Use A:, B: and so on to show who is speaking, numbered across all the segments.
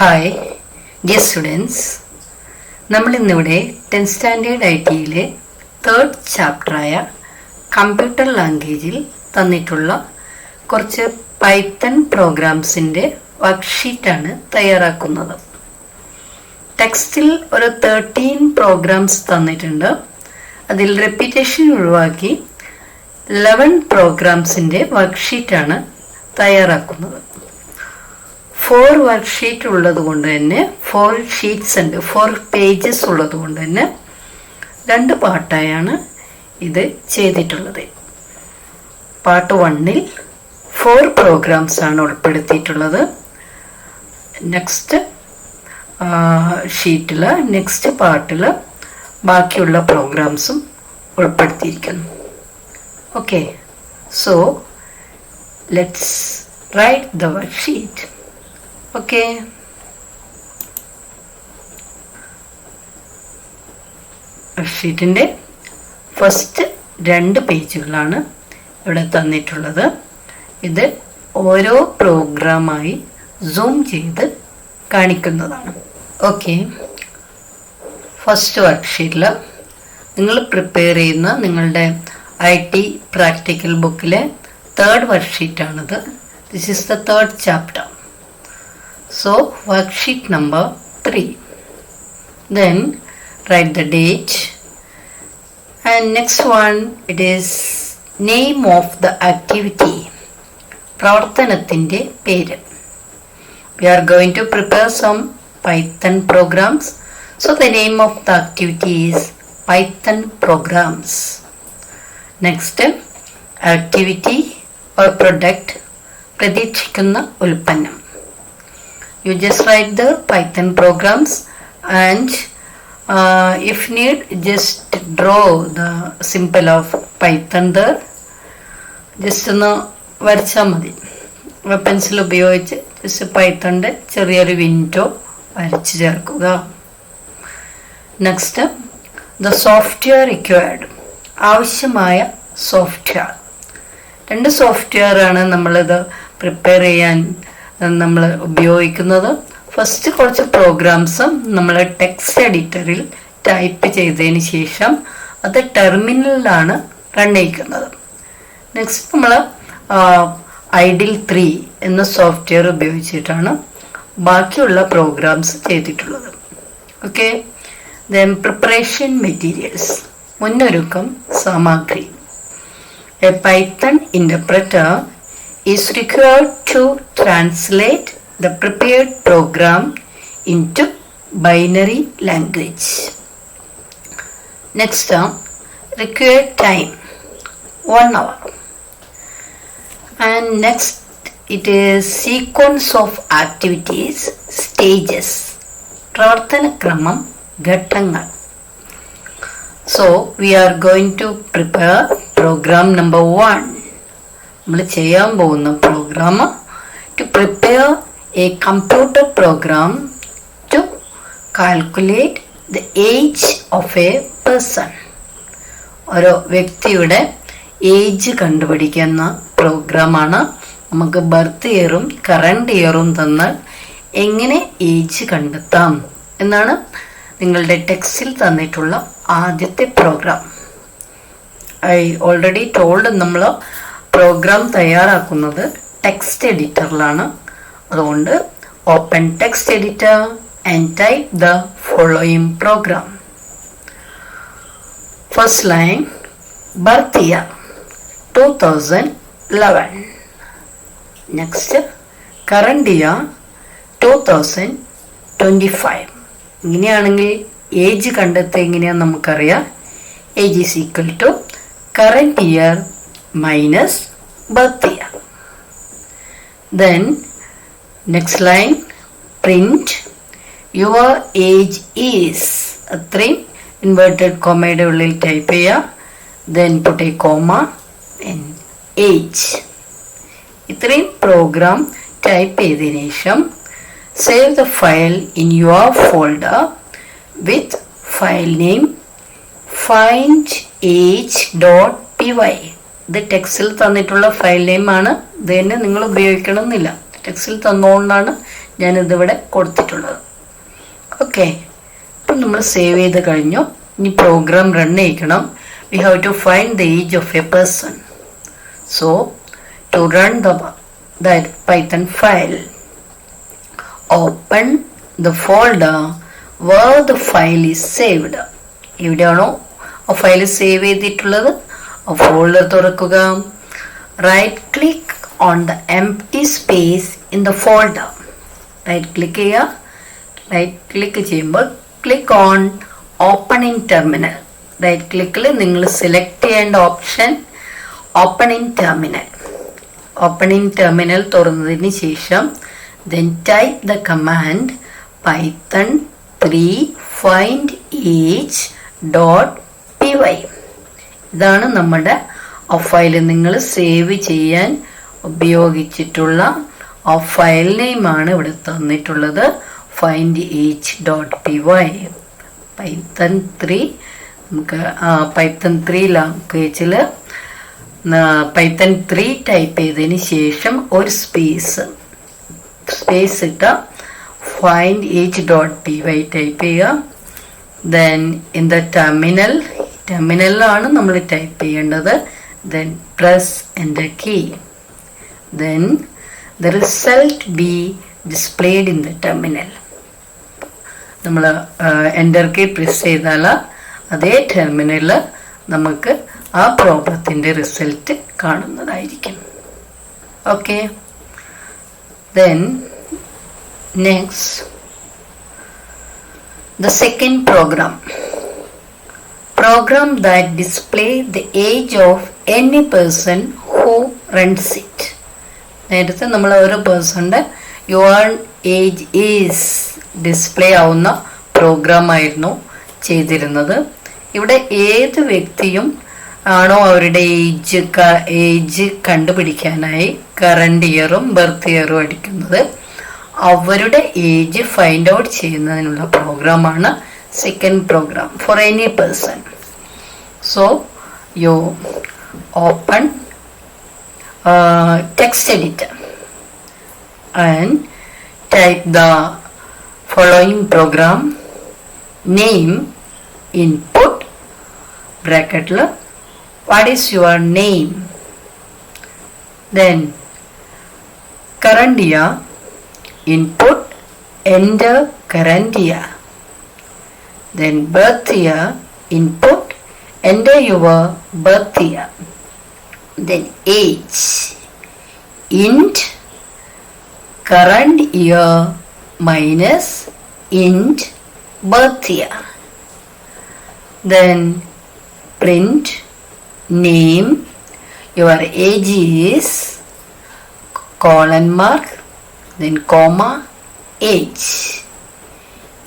A: Hi dear students, നമ്മളിന്നിവിടെ 10th standard IT-യിലെ 3rd ചാപ്റ്ററായ കമ്പ്യൂട്ടർ ലാംഗ്വേജിൽ തന്നിട്ടുള്ള കുറച്ച് പൈത്തൺ പ്രോഗ്രാംസിൻ്റെ വർക്ക്ഷീറ്റാണ് തയ്യാറാക്കുന്നത്. ടെക്സ്റ്റിൽ ഒരു 13 പ്രോഗ്രാംസ് തന്നിട്ടുണ്ട്. അതിൽ റെപ്പിറ്റേഷൻ ഒഴിവാക്കി 11 പ്രോഗ്രാംസിൻ്റെ വർക്ക്ഷീറ്റാണ് തയ്യാറാക്കുന്നത്. 4 വർക്ക്ഷീറ്റ് ഉള്ളത് കൊണ്ട് തന്നെ 4 ഷീറ്റ്സ് ഉണ്ട്, 4 പേജസ് ഉള്ളത് കൊണ്ട് തന്നെ 2 പാർട്ടായാണ് ഇത് ചെയ്തിട്ടുള്ളത്. പാർട്ട് 1-ൽ 4 പ്രോഗ്രാംസ് ആണ് ഉൾപ്പെടുത്തിയിട്ടുള്ളത്. നെക്സ്റ്റ് ഷീറ്റിൽ നെക്സ്റ്റ് പാർട്ടിൽ ബാക്കിയുള്ള പ്രോഗ്രാംസും ഉൾപ്പെടുത്തിയിരിക്കുന്നു. Okay, so let's write the worksheet. Okay, വർക്ക്ഷീറ്റിൻ്റെ ഫസ്റ്റ് 2 പേജുകളാണ് ഇവിടെ തന്നിട്ടുള്ളത്. ഇത് ഓരോ പ്രോഗ്രാമായി സൂം ചെയ്ത് കാണിക്കുന്നതാണ്. ഓക്കെ, ഫസ്റ്റ് വർക്ക്ഷീറ്റിൽ നിങ്ങൾ പ്രിപ്പയർ ചെയ്യുന്ന നിങ്ങളുടെ IT പ്രാക്ടിക്കൽ ബുക്കിലെ 3rd വർക്ക്ഷീറ്റാണിത്. This is the 3rd chapter. So worksheet number 3. Then write the date, and next one it is name of the activity. പ്രവർത്തനത്തിൻ്റെ പേര്. We are going to prepare some Python programs. So the name of the activity is Python programs. Next, activity or product, പ്രതീക്ഷിക്കുന്ന ഉൽപ്പന്നം. You just write the Python programs, and if need, just draw the symbol of Python there. Just ഒന്ന് വരച്ചാൽ മതി. Pencil ഉപയോഗിച്ച് just പൈത്തണിൻ്റെ ചെറിയൊരു window വരച്ച് ചേർക്കുക. Next, the software required, ആവശ്യമായ സോഫ്റ്റ്വെയർ. 2 സോഫ്റ്റ്വെയർ ആണ് നമ്മളിത് പ്രിപ്പയർ ചെയ്യാൻ നമ്മൾ ഉപയോഗിക്കുന്നത്. ഫസ്റ്റ് കുറച്ച് പ്രോഗ്രാംസ് നമ്മൾ ടെക്സ്റ്റ് എഡിറ്ററിൽ ടൈപ്പ് ചെയ്തതിന് ശേഷം അത് ടെർമിനലിലാണ് റൺ ചെയ്യിക്കുന്നത്. നെക്സ്റ്റ് നമ്മൾ ഐഡിൽ 3 എന്ന സോഫ്റ്റ്വെയർ ഉപയോഗിച്ചിട്ടാണ് ബാക്കിയുള്ള പ്രോഗ്രാംസ് ചെയ്തിട്ടുള്ളത്. ഓക്കെ, ദെൻ പ്രിപ്പറേഷൻ മെറ്റീരിയൽസ്, മുന്നൊരുക്കം സാമഗ്രി. A Python interpreter is required to translate the prepared program into binary language. Next, required time 1 hour. And next, it is sequence of activities, stages, pravartana kramam, ghattangal. So we are going to prepare program number 1. നമ്മൾ ചെയ്യാൻ പോകുന്ന program to prepare a computer program to calculate the age of a person. ഓരോ വ്യക്തിയുടെ age കണ്ടുപിടിക്കുന്ന പ്രോഗ്രാമാണ്. നമുക്ക് birth ഇയറും current ഇയറും തന്നാൽ എങ്ങനെ ഏജ് കണ്ടെത്താം എന്നാണ് നിങ്ങളുടെ ടെക്സ്റ്റിൽ തന്നിട്ടുള്ള ആദ്യത്തെ പ്രോഗ്രാം. ഐ ഓൾറെഡി ടോൾഡ് നമ്മൾ പ്രോഗ്രാം തയ്യാറാക്കുന്നത് ടെക്സ്റ്റ് എഡിറ്ററിലാണ്. അതുകൊണ്ട് open text editor and type the following program. First line, birth year 2011. Next, current year 2025. ഇങ്ങനെയാണെങ്കിൽ ഏജ് കണ്ടെത്തുക എങ്ങനെയാണെന്ന് നമുക്കറിയാം. Age is equal to current year minus birth year. Then next line, print your age is, അത്രയും inverted കോമയുടെ ഉള്ളിൽ type ചെയ്യുക. then put a comma and age. ഇത്രയും program type ചെയ്തതിനു ശേഷം save the file in your folder with file name findage.py. ഇത് ടെക്സ്റ്റിൽ തന്നിട്ടുള്ള file നെയിമാണ്. ഇത് തന്നെ നിങ്ങൾ ഉപയോഗിക്കണമെന്നില്ല. ടെക്സ്റ്റിൽ തന്നുകൊണ്ടാണ് ഞാനിതിവിടെ കൊടുത്തിട്ടുള്ളത്. ഓക്കെ, ഇപ്പം നമ്മൾ സേവ് ചെയ്ത് കഴിഞ്ഞു. ഇനി പ്രോഗ്രാം റൺ ചെയ്യിക്കണം. We have to find the age of a person. So to run that Python file, open the folder where the file is saved. എവിടെയാണോ ആ ഫയൽ സേവ് ചെയ്തിട്ടുള്ളത് ആ ഫോൾഡർ തുറക്കുക. Right click on the empty space in the folder. Right click ചെയ്യുക. Right click ചെയ്യുമ്പോൾ click on open in terminal. Right ക്ലിക്കിൽ നിങ്ങൾ select ചെയ്യേണ്ട option open in terminal. Open in terminal തുറന്നതിന് ശേഷം then type the command python3 find age.py. ഇതാണ് നമ്മുടെ ആ ഫയൽ നിങ്ങൾ സേവ് ചെയ്യാൻ ഉപയോഗിച്ചിട്ടുള്ള ആ ഫയൽ നെയിമാണ് ഇവിടെ തന്നിട്ടുള്ളത്. Find age.py. python3 നമുക്ക് python3 ലാംഗ്വേജിൽ python3 ടൈപ്പ് ചെയ്തതിന് ശേഷം ഒരു സ്പേസ് ഇട്ട find age.py ടൈപ്പ് ചെയ്യുക. ദെൻ ഇൻ ദ ടെർമിനലിലാണ് നമ്മൾ ടൈപ്പ് ചെയ്യേണ്ടത്. Then press enter key. Then the result be displayed in the terminal. നമ്മൾ എൻ്റർ കീ പ്രസ് ചെയ്താൽ അതേ ടെർമിനലിൽ നമുക്ക് ആ പ്രോബ്ലത്തിൻ്റെ റിസൾട്ട് കാണുന്നതായിരിക്കും. Okay, then next the second program that display the age of any person who runs it. നേരത്തെ നമ്മൾ ഒരു പേഴ്സണിൻ്റെ യുവർ ഏജ് ഈസ് ഡിസ്പ്ലേ ആവുന്ന പ്രോഗ്രാം ആയിരുന്നു ചെയ്തിരുന്നത്. ഇവിടെ ഏത് വ്യക്തിയും ആണോ അവരുടെ ഏജ് കണ്ടുപിടിക്കാനായി കറണ്ട് ഇയറും ബർത്ത് ഇയറും അടിക്കുന്നത്, അവരുടെ ഏജ് ഫൈൻഡ് ഔട്ട് ചെയ്യുന്നതിനുള്ള പ്രോഗ്രാമാണ് second program for any person. So you open text editor and type the following program. Name input ബ്രാക്കറ്റിൽ what is your name, then current year input, enter current year, then birth year input, enter your birth year, then age int current year minus int birth year, then print name, your age is colon mark, then comma age.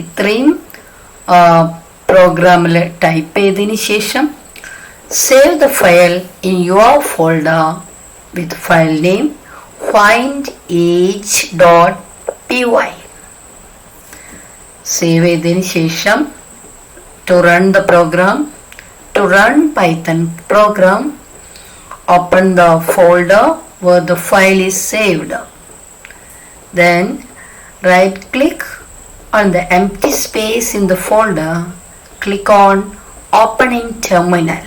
A: ഇത്രയും പ്രോഗ്രാമിൽ type ചെയ്തതിന് ശേഷം save the file in your folder with file name find age.py. Save ചെയ്തതിന് ശേഷം to run the program. To run Python program, open the folder where the file is saved. Then right click on the empty space in the folder, click on open in terminal.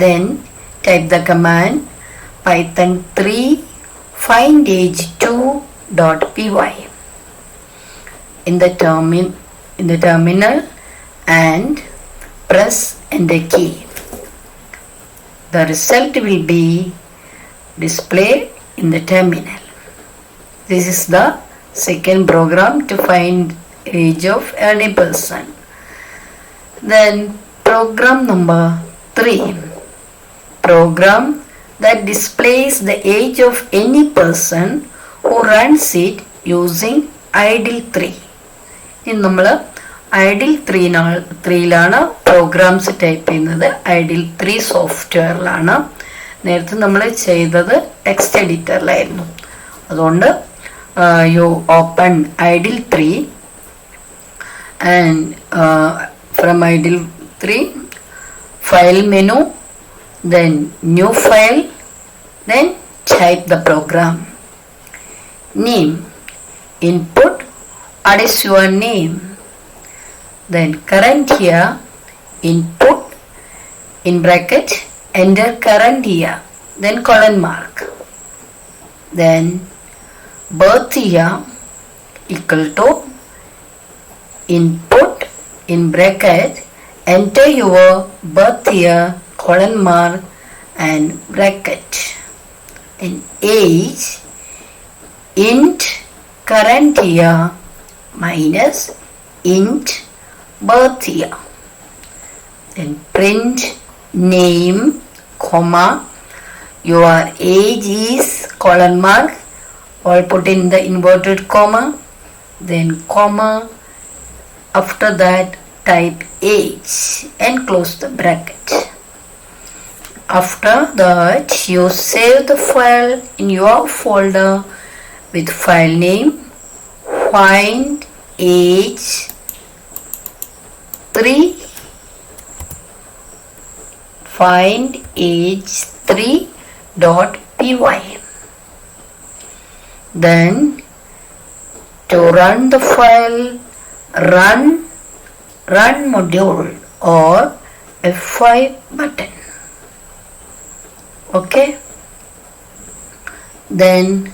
A: Then type the command python3 find age2.py in the terminal and press enter key. The result will be displayed in the terminal. This is the second program to find age of any person. Then program number 3, program that displays the age of any person who runs it using idle3. ഇനി നമ്മൾ idle3ലാണ് programmes type ചെയ്യുന്നത്. idle3 സോഫ്റ്റ്വെയറിലാണ്. നേരത്തെ നമ്മൾ ചെയ്തത് text എഡിറ്ററിലായിരുന്നു. അതുകൊണ്ട് you open idle3 and from idle3 file menu, then new file, then type the program name input, what is your name? Then current year, input, in bracket, enter current year, then colon mark. Then birth year equal to input, in bracket, enter your birth year, colon mark and bracket. Then age, int current year minus int birth year. Then print name, comma, your age is colon mark, all put in the inverted comma, then comma, after that type age and close the bracket. After that you save the file in your folder with file name find age 3 findage3.py. Then to run the file, run module or F5 button. Okay. Then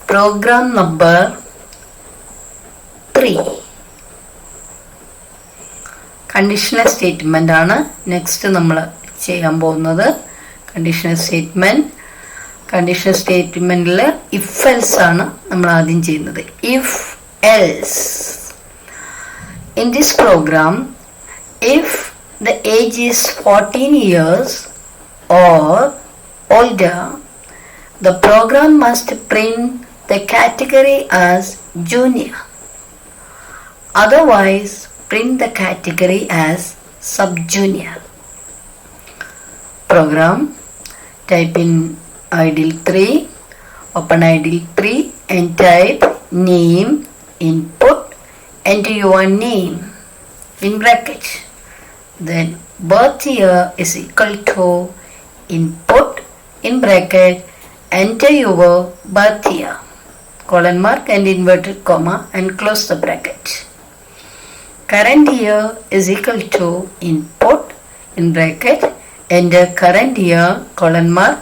A: program number 3. Conditional statement ആണ് next നമ്മൾ ചെയ്യാൻ പോകുന്നത്. Conditional സ്റ്റേറ്റ്മെന്റിൽ if else ആണ് നമ്മൾ ആദ്യം ചെയ്യുന്നത്. If else in this program, if the age is 14 years or older, the program must print the category as junior. Otherwise, print the category as sub-junior. Program, type in idle 3, open idle 3 and type name, input, enter your name in bracket. Then birth year is equal to input in bracket, enter your birth year, colon mark and inverted comma and close the bracket. Current year is equal to input in bracket, enter current year, colon mark,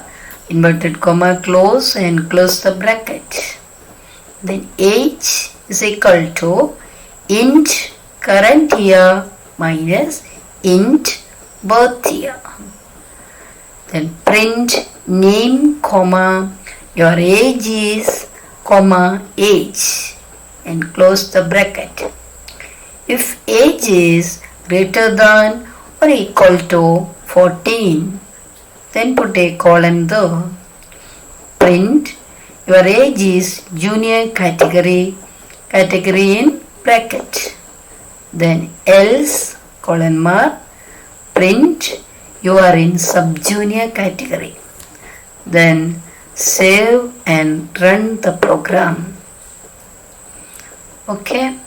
A: inverted comma, close and close the bracket. Then age is equal to int current year minus int birth year. Then print name, comma, your age is, comma, age and close the bracket. If age is greater than or equal to 14, then put a colon there. Print your age is junior category in bracket. Then else, colon mark, print you are in sub-junior category. Then save and run the program. Okay.